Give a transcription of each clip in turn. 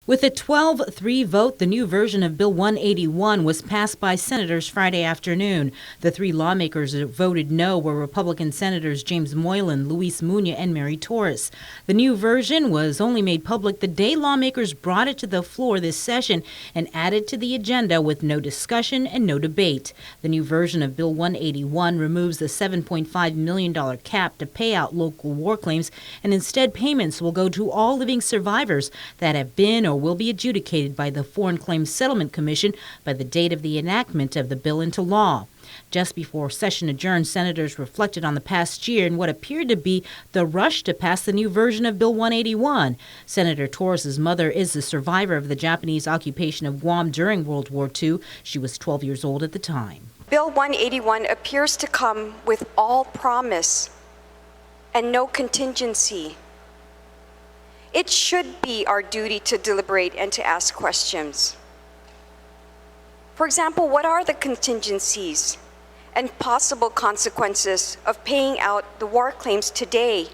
With a 12-3 vote, the new version of Bill 181 was passed by senators Friday afternoon. The three lawmakers that voted no were Republican Senators James Moylan, Luis Muña, and Mary Torres. The new version was only made public the day lawmakers brought it to the floor this session and added to the agenda with no discussion and no debate. The new version of Bill 181 removes the $7.5 million cap to pay out local war claims, and instead payments will go to all living survivors that have been or will be adjudicated by the Foreign Claims Settlement Commission by the date of the enactment of the bill into law. Just before session adjourned, senators reflected on the past year and what appeared to be the rush to pass the new version of Bill 181. Senator Torres' mother is the survivor of the Japanese occupation of Guam during World War II. She was 12 years old at the time. Bill 181 appears to come with all promise and no contingency. It should be our duty to deliberate and to ask questions. For example, what are the contingencies and possible consequences of paying out the war claims today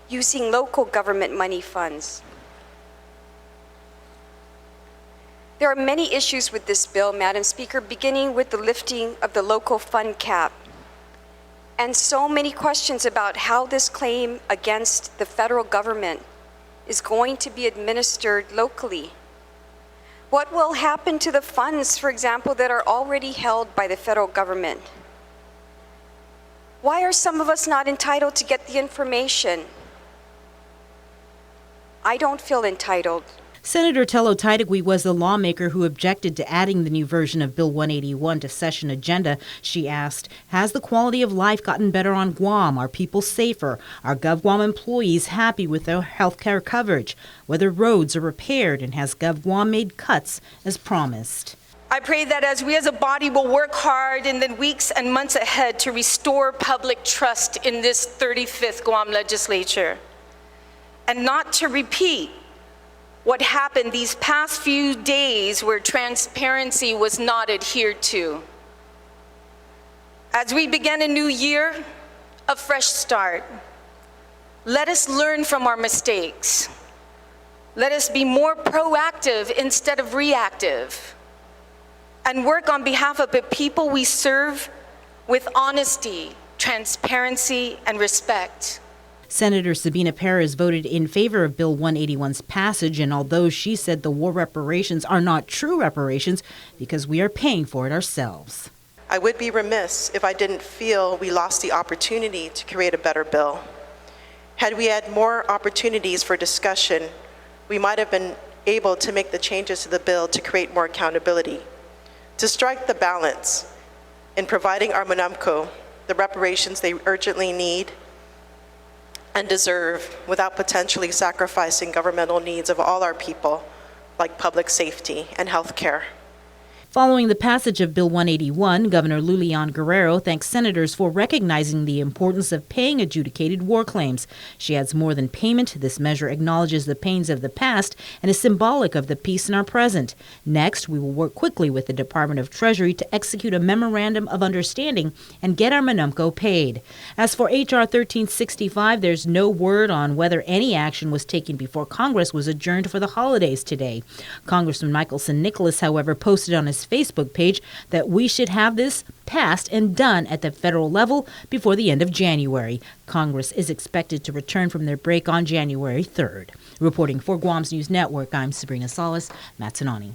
using local government money funds? There are many issues with this bill, Madam Speaker, beginning with the lifting of the local fund cap, and so many questions about how this claim against the federal government is going to be administered locally. What will happen to the funds, for example, that are already held by the federal government? Why are some of us not entitled to get the information? I don't feel entitled. Senator Tello Taitigui was the lawmaker who objected to adding the new version of Bill 181 to session agenda. She asked, has the quality of life gotten better on Guam? Are people safer? Are GovGuam employees happy with their health care coverage? Whether roads are repaired, and has GovGuam made cuts as promised? I pray that as a body will work hard in the weeks and months ahead to restore public trust in this 35th Guam legislature, and not to repeat what happened these past few days where transparency was not adhered to. As we begin a new year, a fresh start, let us learn from our mistakes. Let us be more proactive instead of reactive, and work on behalf of the people we serve with honesty, transparency, and respect. Senator Sabina Perez voted in favor of Bill 181's passage, and although she said the war reparations are not true reparations because we are paying for it ourselves. I would be remiss if I didn't feel we lost the opportunity to create a better bill. Had we had more opportunities for discussion, we might have been able to make the changes to the bill to create more accountability, to strike the balance in providing our Manamco the reparations they urgently need and deserve without potentially sacrificing governmental needs of all our people, like public safety and health care. Following the passage of Bill 181, Governor Lulian Guerrero thanks senators for recognizing the importance of paying adjudicated war claims. She adds more than payment. This measure acknowledges the pains of the past and is symbolic of the peace in our present. Next, we will work quickly with the Department of Treasury to execute a memorandum of understanding and get our Manamco paid. As for H.R. 1365, there's no word on whether any action was taken before Congress was adjourned for the holidays today. Congressman Michelson Nicholas, however, posted on his Facebook page that we should have this passed and done at the federal level before the end of January. Congress is expected to return from their break on January 3rd. Reporting for Guam's News Network, I'm Sabrina Salas Matanane.